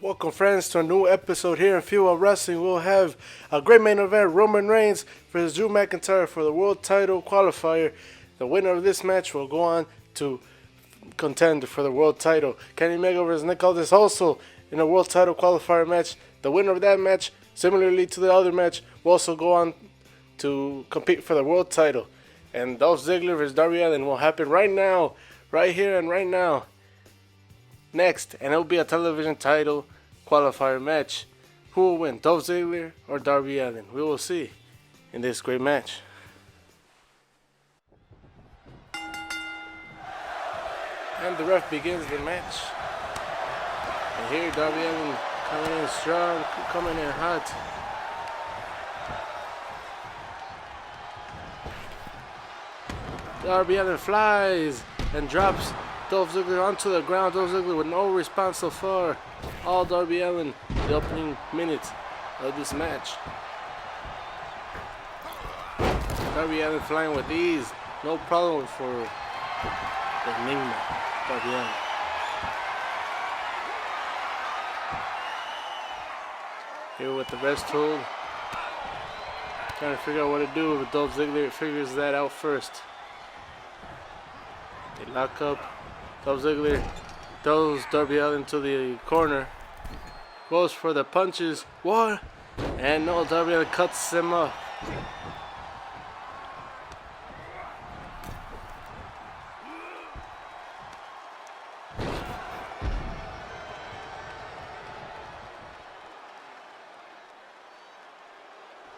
Welcome friends to a new episode here in FIWA Wrestling. We'll have a great main event, Roman Reigns versus Drew McIntyre for the world title qualifier. The winner of this match will go on to contend for the world title. Kenny Omega versus Nick Aldis also in a world title qualifier match. The winner of that match, similarly to the other match, will also go on to compete for the world title. And Dolph Ziggler versus Darby Allin will happen right now, right here and right now. Next, and it will be a television title qualifier match. Who will win, Dolph Ziggler or Darby Allin? We will see in this great match. And the ref begins the match. And here Darby Allin coming in strong, coming in hot. Darby Allin flies and drops Dolph Ziggler onto the ground. Dolph Ziggler with no response so far. All Darby Allin, the opening minutes of this match. Darby Allin flying with ease. No problem for the Enigma, Darby Allin. Here with the rest hold. Trying to figure out what to do, but Dolph Ziggler figures that out first. They lock up. Dolph Ziggler throws Darby Allin to the corner. Goes for the punches. What? And no, Darby Allin cuts him off.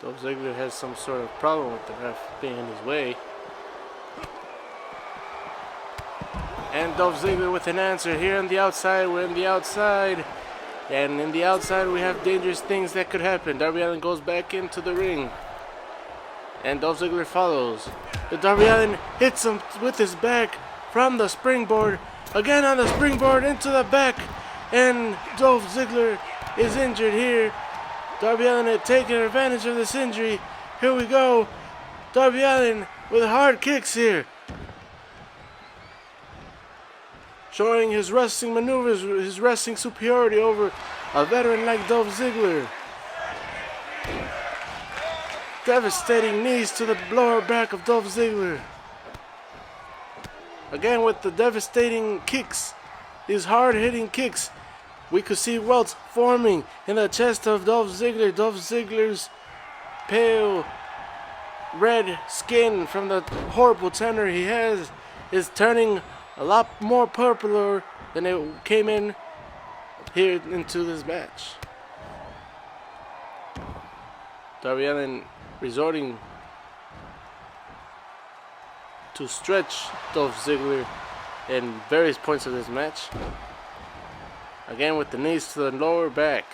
Dolph Ziggler has some sort of problem with the ref being in his way. And Dolph Ziggler with an answer here on the outside. We're in the outside. And in the outside we have dangerous things that could happen. Darby Allin goes back into the ring. And Dolph Ziggler follows. But Darby Allin hits him with his back from the springboard. Again on the springboard into the back. And Dolph Ziggler is injured here. Darby Allin had taken advantage of this injury. Here we go. Darby Allin with hard kicks here. Showing his wrestling maneuvers, his wrestling superiority over a veteran like Dolph Ziggler. Devastating knees to the lower back of Dolph Ziggler. Again with the devastating kicks, these hard-hitting kicks. We could see welts forming in the chest of Dolph Ziggler. Dolph Ziggler's pale red skin from the horrible tenor he has is turning a lot more purpler than it came in here into this match. Darby Allin resorting to stretch Dolph Ziggler in various points of this match. Again with the knees to the lower back.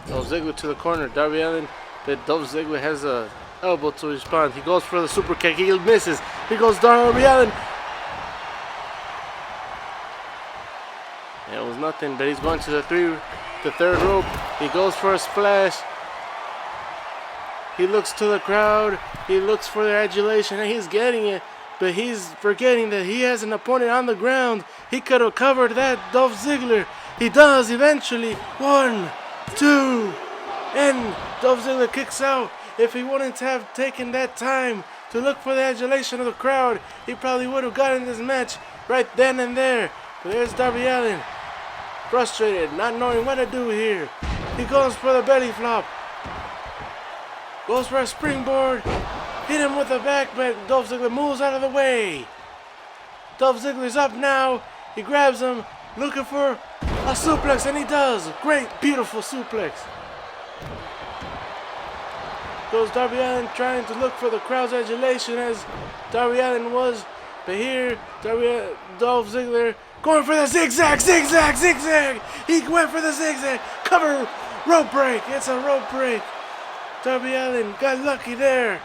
Dolph Ziggler to the corner. Darby Allin, but Dolph Ziggler has a elbow to respond. He goes for the super kick. He misses. Here goes Darby Allin. It was nothing, but he's going to the third rope. He goes for a splash. He looks to the crowd. He looks for their adulation, and he's getting it. But he's forgetting that he has an opponent on the ground. He could have covered that, Dolph Ziggler. He does eventually. 1, 2, and Dolph Ziggler kicks out. If he wouldn't have taken that time to look for the adulation of the crowd, he probably would have gotten this match right then and there. But there's Darby Allin, frustrated, not knowing what to do here. He goes for the belly flop. Goes for a springboard. Hit him with the back, but Dolph Ziggler moves out of the way. Dolph Ziggler's up now. He grabs him, looking for a suplex, and he does. Great, beautiful suplex. Goes Darby Allin trying to look for the crowd's adulation as Darby Allin was. But here, Dolph Ziggler going for the zigzag, zigzag, zigzag. He went for the zigzag. Cover, rope break. It's a rope break. Darby Allin got lucky there.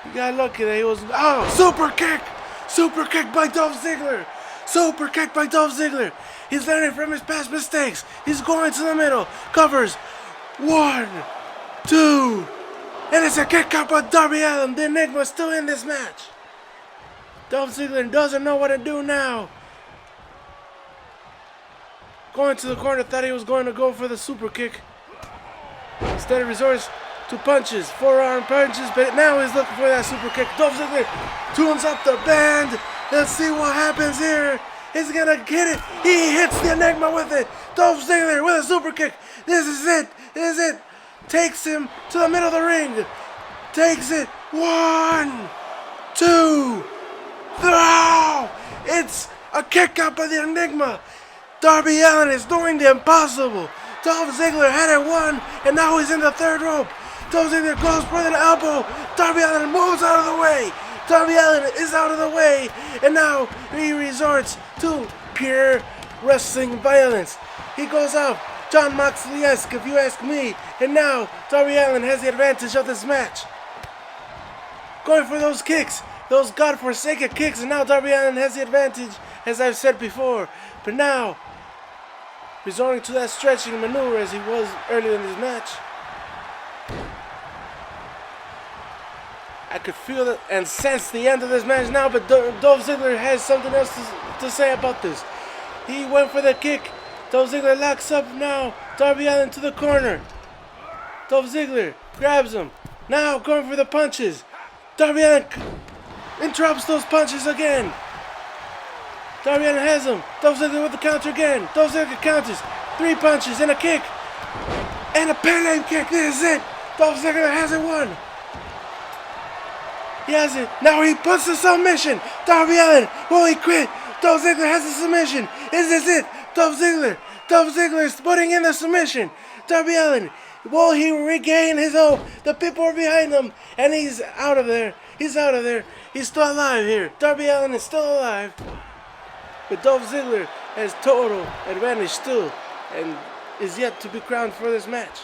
He got lucky that he was... Oh, super kick. Super kick by Dolph Ziggler. Super kick by Dolph Ziggler. He's learning from his past mistakes. He's going to the middle. Covers. 1, 2... And it's a kick out by Darby Allin. The Enigma's still in this match. Dolph Ziggler doesn't know what to do now. going to the corner, thought he was going to go for the super kick. Instead he resorts to punches, forearm punches, but now he's looking for that super kick. Dolph Ziggler tunes up the band. Let's see what happens here. He's gonna get it. He hits the Enigma with it. Dolph Ziggler with a super kick. This is it. This is it. Takes him to the middle of the ring. Takes it. 1, 2, 3. It's a kick out by the Enigma. Darby Allin is doing the impossible. Dolph Ziggler had it 1, and now he's in the third rope. Dolph Ziggler goes for the elbow. Darby Allin moves out of the way. Darby Allin is out of the way, and now he resorts to pure wrestling violence. He goes out, Jon Moxley-esque if you ask me, and now Darby Allin has the advantage of this match. Going for those kicks, those godforsaken kicks, and now Darby Allin has the advantage, as I've said before. But now, resorting to that stretching maneuver as he was earlier in this match. I could feel it and sense the end of this match now, but Dolph Ziggler has something else to say about this. He went for the kick. Dolph Ziggler locks up now. Darby Allin to the corner. Dolph Ziggler grabs him. Now going for the punches. Darby Allin interrupts those punches again. Darby Allin has him. Dolph Ziggler with the counter again. Dolph Ziggler counters. 3 punches and a kick. And a Pele kick. This is it. Dolph Ziggler has it 1. He has it. Now he puts the submission. Darby Allin, will he quit? Dolph Ziggler has the submission. Is this it? Dolph Ziggler is putting in the submission. Darby Allin, will he regain his hope? The people are behind him, and he's out of there. He's out of there. He's still alive here. Darby Allin is still alive. But Dolph Ziggler has total advantage still, and is yet to be crowned for this match.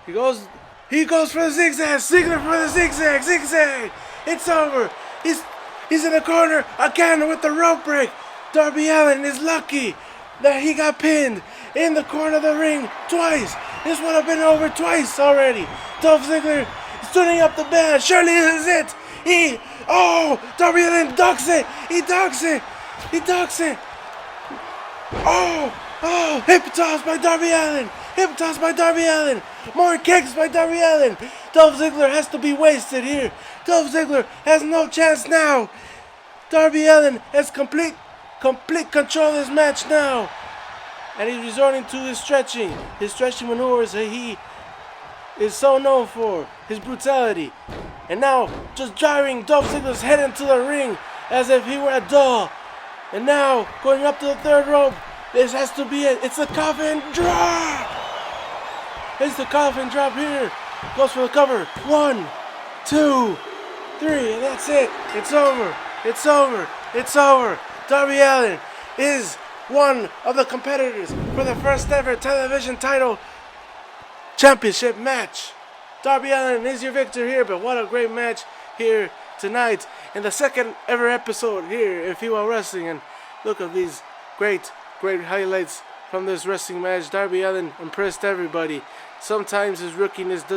He goes for the zigzag. Ziggler for the zigzag. Zigzag. It's over. He's in the corner again with the rope break. Darby Allin is lucky that he got pinned in the corner of the ring twice. This would have been over twice already. Dolph Ziggler is turning up the band. Surely this is it. Darby Allin ducks it. He ducks it. Hip toss by Darby Allin. Hip toss by Darby Allin. More kicks by Darby Allin. Dolph Ziggler has to be wasted here. Dolph Ziggler has no chance now. Darby Allin has complete control of this match now. And he's resorting to his stretching maneuvers that he is so known for. His brutality. And now just driving Dolph Ziggler's head into the ring as if he were a doll. And now going up to the third rope. This has to be it. It's the coffin drop. It's the coffin drop here. Goes for the cover. 1, 2, 3. And that's it. It's over. It's over. It's over. Darby Allin is one of the competitors for the first ever television title championship match. Darby Allin is your victor here, but what a great match here tonight in the second ever episode here in FIWA Wrestling. And look at these great highlights from this wrestling match. Darby Allin impressed everybody. Sometimes his rookiness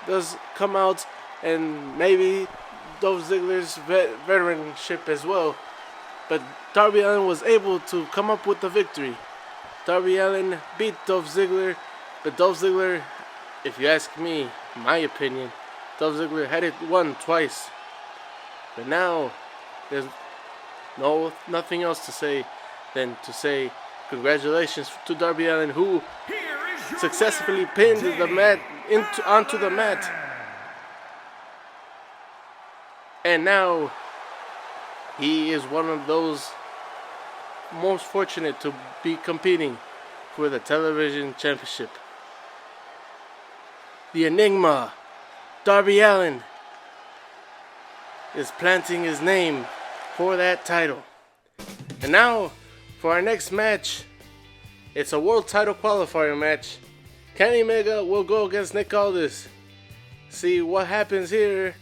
does come out, and maybe Dolph Ziggler's veteranship as well. But Darby Allin was able to come up with the victory. Darby Allin beat Dolph Ziggler, but Dolph Ziggler, if you ask me, my opinion, Dolph Ziggler had it won twice. But now there's nothing else to say than to say congratulations to Darby Allin, who successfully pinned the mat onto the mat. And now he is one of those most fortunate to be competing for the television championship. The Enigma, Darby Allin, is planting his name for that title. And now, for our next match, it's a world title qualifier match. Kenny Omega will go against Nick Aldis. See what happens here.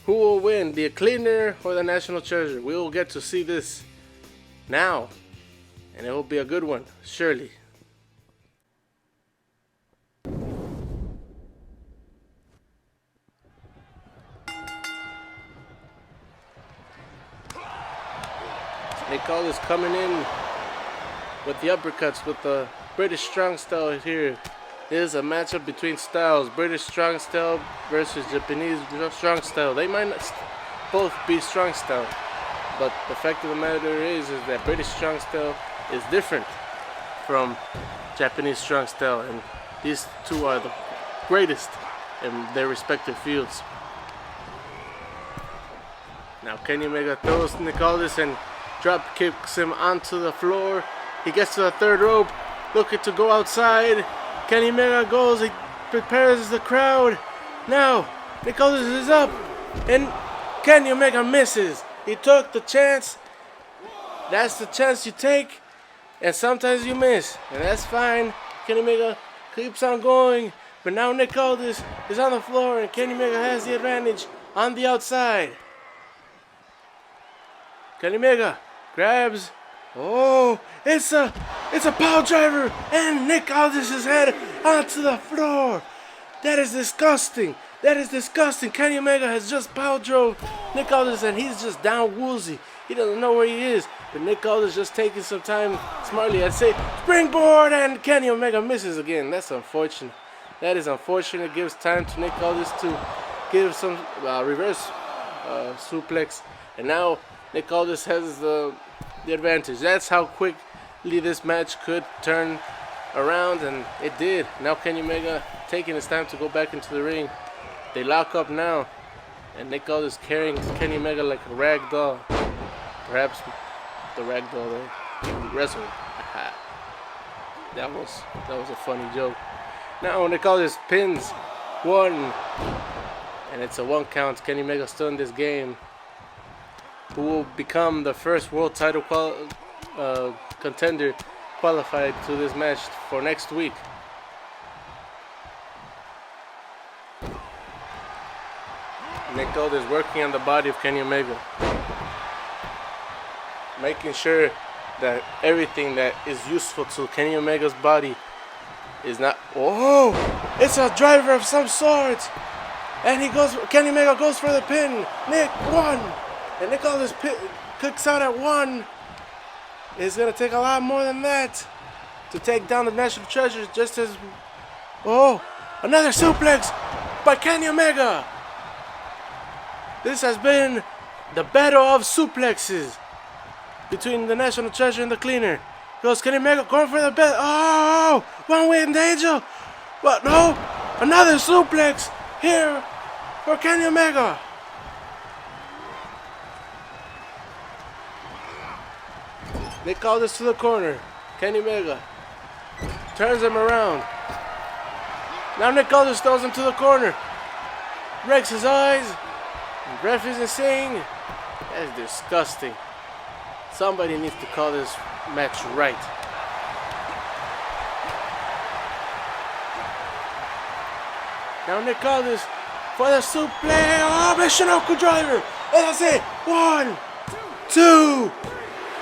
Who will win, the Cleaner or the National Treasure? We will get to see this now, and it will be a good one, surely. Nick Nick Aldis coming in with the uppercuts with the British strong style here. This is a matchup between styles, British strong style versus Japanese strong style. They might not both be strong style, but the fact of the matter is that British strong style is different from Japanese strong style, and these two are the greatest in their respective fields. Now Kenny Omega throws Nick Aldis and drop kicks him onto the floor. He gets to the third rope, looking to go outside. Kenny Omega goes, he prepares the crowd. Now Nick Aldis is up, and Kenny Omega misses. He took the chance. That's the chance you take, and sometimes you miss, and that's fine. Kenny Omega keeps on going, but now Nick Aldis is on the floor, and Kenny Omega has the advantage on the outside. Kenny Omega grabs. Oh, it's a power driver, and Nick Aldis' head onto the floor. That is disgusting. That is disgusting. Kenny Omega has just power drove Nick Aldis, and he's just down woozy. He doesn't know where he is, but Nick Aldis just taking some time smartly. I'd say springboard, and Kenny Omega misses again. That's unfortunate. That is unfortunate. It gives time to Nick Aldis to give some reverse suplex, and now Nick Aldis has the advantage. That's how quickly this match could turn around, and it did. Now Kenny Omega taking his time to go back into the ring. They lock up now, and Nick Aldis carrying Kenny Omega like a rag doll. Perhaps the rag doll that he wrestled. That was a funny joke. Now Nick Aldis pins one, and it's a 1 count. Kenny Omega still in this game, who will become the first world title contender qualified to this match for next week. Nick Aldis working on the body of Kenny Omega, making sure that everything that is useful to Kenny Omega's body is not. Oh, it's a driver of some sort, and Kenny Omega goes for the pin. Nick won, and Nick Aldis kicks out at 1. It's gonna take a lot more than that to take down the National Treasure. Just as, oh, another suplex by Kenny Omega. This has been the battle of suplexes between the National Treasure and the Cleaner. Goes Kenny Omega going for the belt. Oh, one-winged angel. But no, another suplex here for Kenny Omega. Nick Aldis to the corner. Kenny Omega turns him around. Now Nick Aldis throws him to the corner. Breaks his eyes. The ref isn't saying. That's disgusting. Somebody needs to call this match right. Now Nick Aldis for the suplex. Oh, Michinoku driver. And that's it. 1, 2,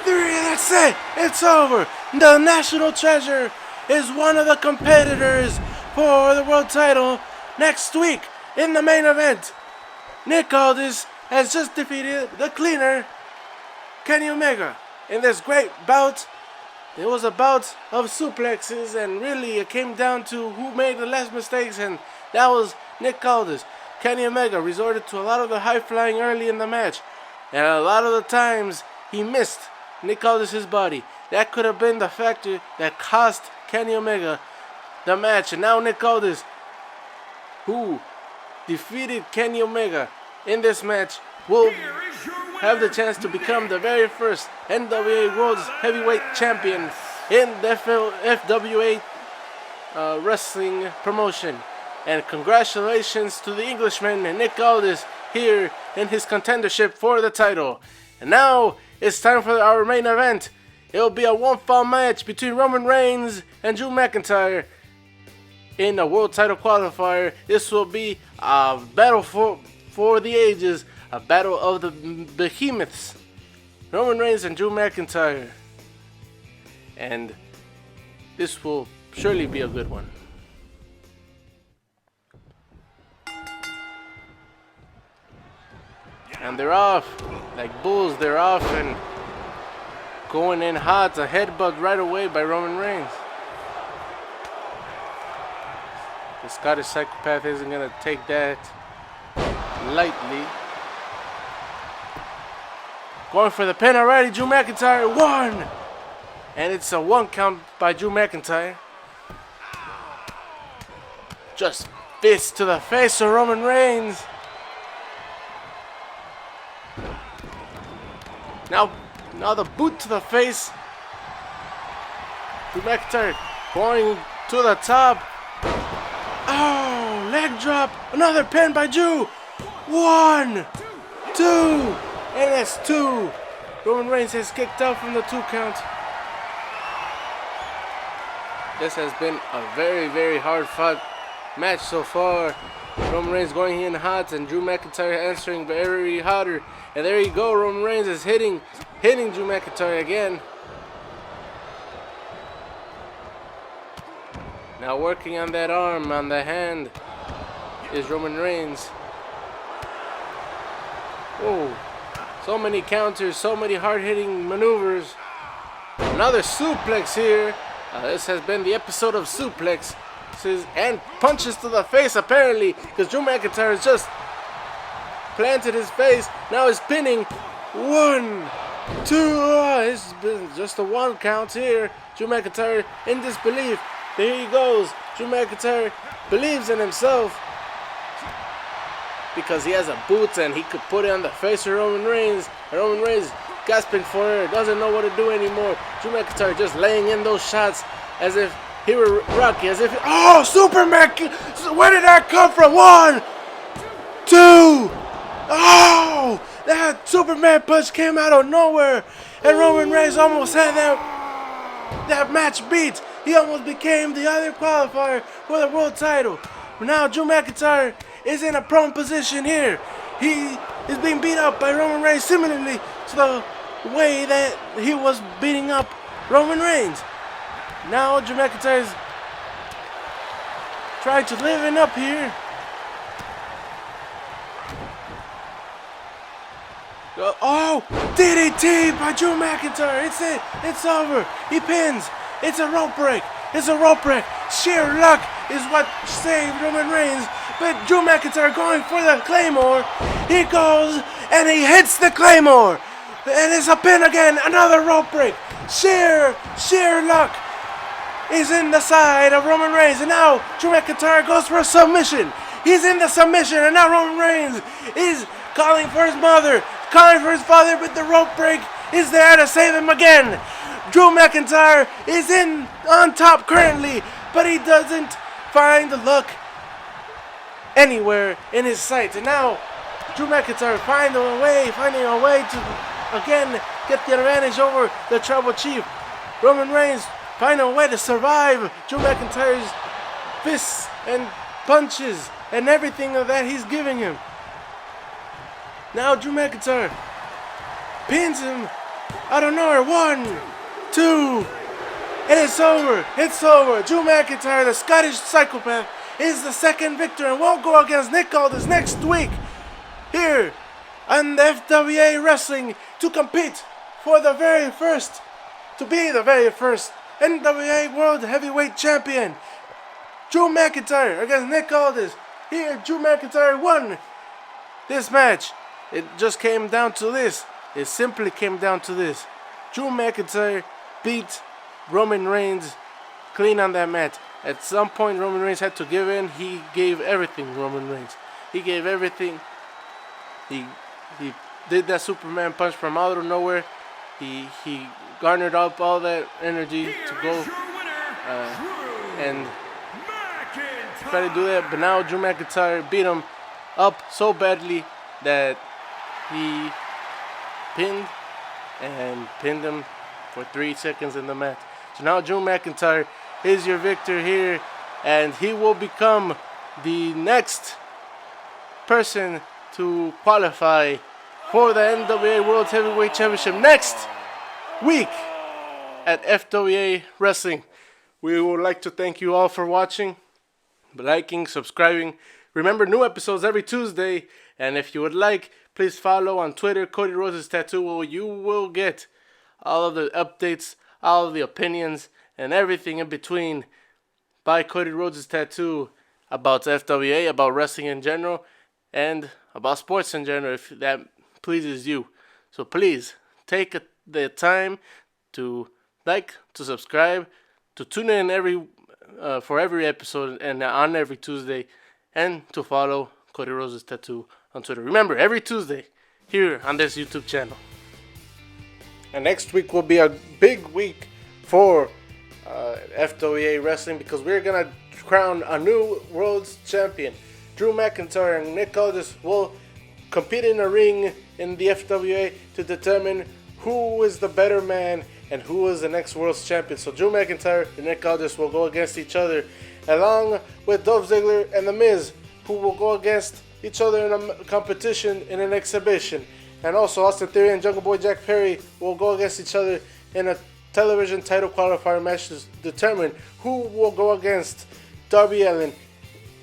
3. That's it. It's over. The National Treasure is one of the competitors for the world title next week in the main event. Nick Aldis has just defeated the Cleaner, Kenny Omega, in this great bout. It was a bout of suplexes, and really it came down to who made the less mistakes, and that was Nick Aldis. Kenny Omega resorted to a lot of the high flying early in the match, and a lot of the times he missed Nick Aldis' body. That could have been the factor that cost Kenny Omega the match. And now Nick Aldis, who defeated Kenny Omega in this match, will have the chance to become the very first NWA World Heavyweight Champion in the FIWA wrestling promotion. And congratulations to the Englishman Nick Aldis here in his contendership for the title. And now it's time for our main event. It will be a one-fall match between Roman Reigns and Drew McIntyre in a world title qualifier. This will be a battle for the ages, a battle of the behemoths, Roman Reigns and Drew McIntyre. And this will surely be a good one. And they're off like bulls. They're off, and Going in hot, a headbutt right away by Roman Reigns. The Scottish Psychopath isn't going to take that lightly. Going for the pin already, Drew McIntyre, 1! And it's a 1 count by Drew McIntyre. Just fist to the face of Roman Reigns. Now the boot to the face. Drew McIntyre going to the top. Oh, leg drop. Another pin by Drew. 1, 2, and that's 2. Roman Reigns has kicked out from the 2 count. This has been a very, very hard fought match so far. Roman Reigns going in hot and Drew McIntyre answering very hotter. And there you go, Roman Reigns is hitting Drew McIntyre again. Now working on that arm, on the hand, is Roman Reigns. Oh, so many counters, so many hard-hitting maneuvers. Another suplex here. This has been the episode of suplexes and punches to the face apparently, because Drew McIntyre has just planted his face. Now he's pinning. 1, 2. It's been just a 1 count here. Drew McIntyre in disbelief. There he goes. Drew McIntyre believes in himself because he has a boot and he could put it on the face of Roman Reigns. And Roman Reigns gasping for air, doesn't know what to do anymore. Drew McIntyre just laying in those shots as if he were Rocky, as if oh, Superman! Where did that come from? 1, 2. Oh, that Superman punch came out of nowhere, and Roman Reigns almost had that match beat. He almost became the other qualifier for the world title. But now Drew McIntyre is in a prone position here. He is being beat up by Roman Reigns similarly to the way that he was beating up Roman Reigns. Now Drew McIntyre is trying to liven up here. Oh, DDT by Drew McIntyre. It's it. It's over. He pins. It's a rope break. It's a rope break. Sheer luck is what saved Roman Reigns. But Drew McIntyre going for the Claymore. He goes and he hits the Claymore. And it's a pin again. Another rope break. Sheer luck is in the side of Roman Reigns. And now Drew McIntyre goes for a submission. He's in the submission. And now Roman Reigns is calling for his mother, calling for his father. But the rope break is there to save him again. Drew McIntyre is on top currently, but he doesn't find the luck anywhere in his sight. And now Drew McIntyre finding a way to again get the advantage over the Tribal Chief. Roman Reigns finding a way to survive Drew McIntyre's fists and punches and everything that he's giving him. Now Drew McIntyre pins him out of nowhere. 1, 2, and it's over. It's over. Drew McIntyre, the Scottish Psychopath, is the second victor and won't go against Nick Aldis next week here on the FWA Wrestling to compete for the very first, to be the very first NWA World Heavyweight Champion. Drew McIntyre against Nick Aldis. Here, Drew McIntyre won this match. It just came down to this. It simply came down to this. Drew McIntyre beat Roman Reigns clean on that match. At some point, Roman Reigns had to give in. He gave everything, Roman Reigns. He gave everything. He did that Superman punch from out of nowhere. He garnered up all that energy to go and try to do that. But now Drew McIntyre beat him up so badly that he pinned him for 3 seconds in the match. So now Drew McIntyre is your victor here, and he will become the next person to qualify for the NWA World Heavyweight Championship next week at FWA Wrestling. We would like to thank you all for watching, liking, subscribing. Remember, new episodes every Tuesday, and if you would like, please follow on Twitter, Cody Rose's Tattoo, where you will get all of the updates, all of the opinions, and everything in between by Cody Rhodes' Tattoo about FWA, about wrestling in general, and about sports in general, if that pleases you. So please take the time to like, to subscribe, to tune in for every episode and on every Tuesday, and to follow Cody Rhodes' Tattoo on Twitter. Remember, every Tuesday here on this YouTube channel. And next week will be a big week for FWA wrestling, because we're gonna crown a new world's champion. Drew McIntyre and Nick Aldis will compete in a ring in the FWA to determine who is the better man and who is the next world's champion. So Drew McIntyre and Nick Aldis will go against each other, along with Dolph Ziggler and The Miz, who will go against each other in a competition in an exhibition. And also Austin Theory and Jungle Boy Jack Perry will go against each other in a television title qualifier match to determine who will go against Darby Allin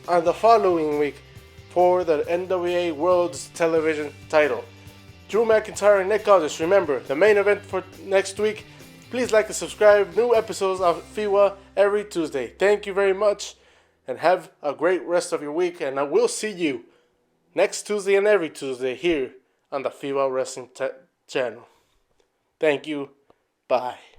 on the following week for the NWA World's Television title. Drew McIntyre and Nick Aldis. Remember, the main event for next week. Please like and subscribe. New episodes of FIWA every Tuesday. Thank you very much, and have a great rest of your week. And I will see you next Tuesday and every Tuesday here on the FIWA Wrestling channel. Thank you. Bye.